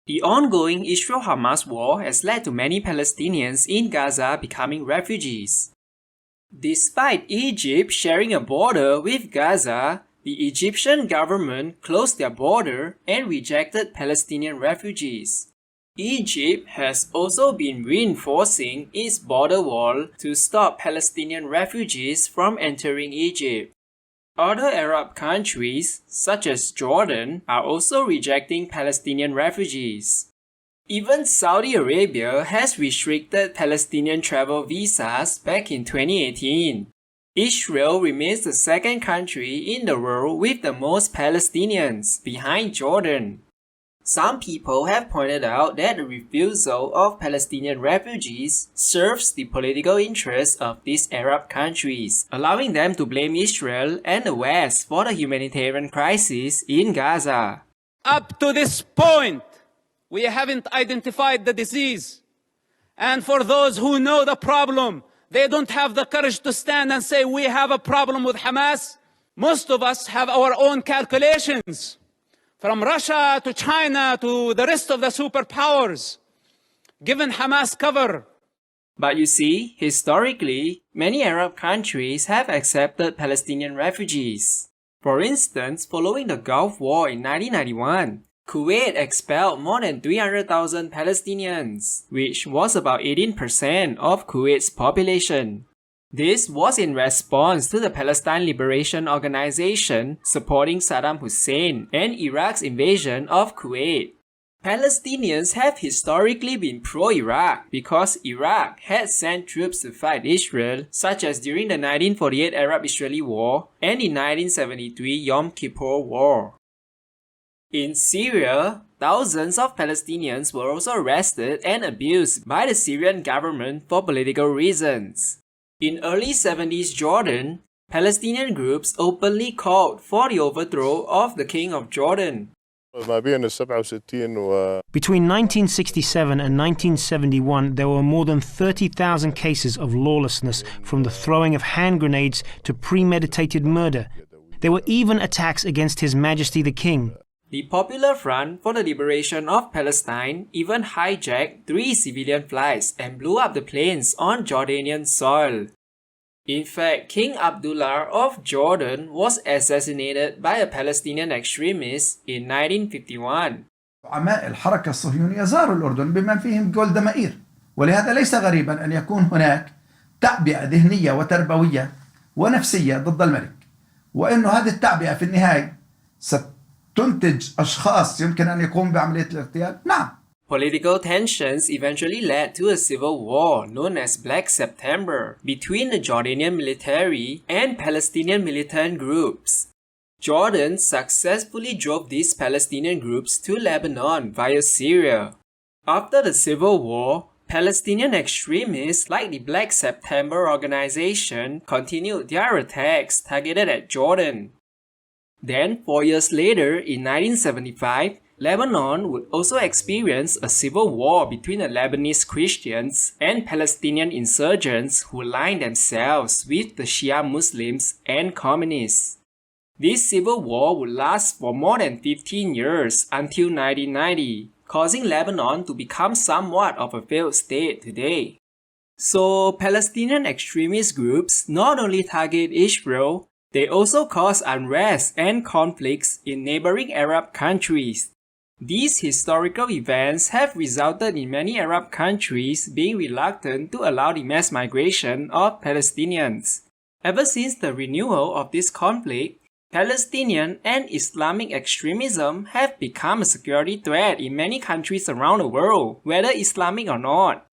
The ongoing Israel-Hamas war has led to many Palestinians in Gaza becoming refugees. Despite Egypt sharing a border with Gaza, the Egyptian government closed their border and rejected Palestinian refugees. Egypt has also been reinforcing its border wall to stop Palestinian refugees from entering Egypt. Other Arab countries, such as Jordan, are also rejecting Palestinian refugees. Even Saudi Arabia has restricted Palestinian travel visas back in 2018. Israel remains the second country in the world with the most Palestinians, behind Jordan. Some people have pointed out that the refusal of Palestinian refugees serves the political interests of these Arab countries, allowing them to blame Israel and the West for the humanitarian crisis in Gaza. Up to this point, we haven't identified the disease. And for those who know the problem, they don't have the courage to stand and say, we have a problem with Hamas. Most of us have our own calculations. From Russia to China to the rest of the superpowers, given Hamas cover. But you see, historically, many Arab countries have accepted Palestinian refugees. For instance, following the Gulf War in 1991, Kuwait expelled more than 300,000 Palestinians, which was about 18% of Kuwait's population. This was in response to the Palestine Liberation Organization supporting Saddam Hussein and Iraq's invasion of Kuwait. Palestinians have historically been pro-Iraq because Iraq had sent troops to fight Israel, such as during the 1948 Arab-Israeli War and the 1973 Yom Kippur War. In Syria, thousands of Palestinians were also arrested and abused by the Syrian government for political reasons. In early 70s Jordan, Palestinian groups openly called for the overthrow of the King of Jordan. Between 1967 and 1971, there were more than 30,000 cases of lawlessness, from the throwing of hand grenades to premeditated murder. There were even attacks against His Majesty the King. The Popular Front for the Liberation of Palestine even hijacked 3 civilian flights and blew up the planes on Jordanian soil. In fact, King Abdullah of Jordan was assassinated by a Palestinian extremist in 1951. زعماء الحركة الصهيونية زاروا الأردن بمن فيهم جولدا مائير، ولهذا ليس غريبا أن يكون هناك تعبئة ذهنية وتربوية ونفسية ضد الملك، وأنه هذه التعبئة في النهاية تنتج أشخاص يمكن أن يقوموا بعملية الاغتيال؟ نعم. Political tensions eventually led to a civil war known as Black September between the Jordanian military and Palestinian militant groups. Jordan successfully drove these Palestinian groups to Lebanon via Syria. After the civil war, Palestinian extremists like the Black September organization continued their attacks targeted at Jordan. Then, 4 years later, in 1975, Lebanon would also experience a civil war between the Lebanese Christians and Palestinian insurgents who aligned themselves with the Shia Muslims and communists. This civil war would last for more than 15 years until 1990, causing Lebanon to become somewhat of a failed state today. So, Palestinian extremist groups not only target Israel, they also cause unrest and conflicts in neighboring Arab countries. These historical events have resulted in many Arab countries being reluctant to allow the mass migration of Palestinians. Ever since the renewal of this conflict, Palestinian and Islamic extremism have become a security threat in many countries around the world, whether Islamic or not.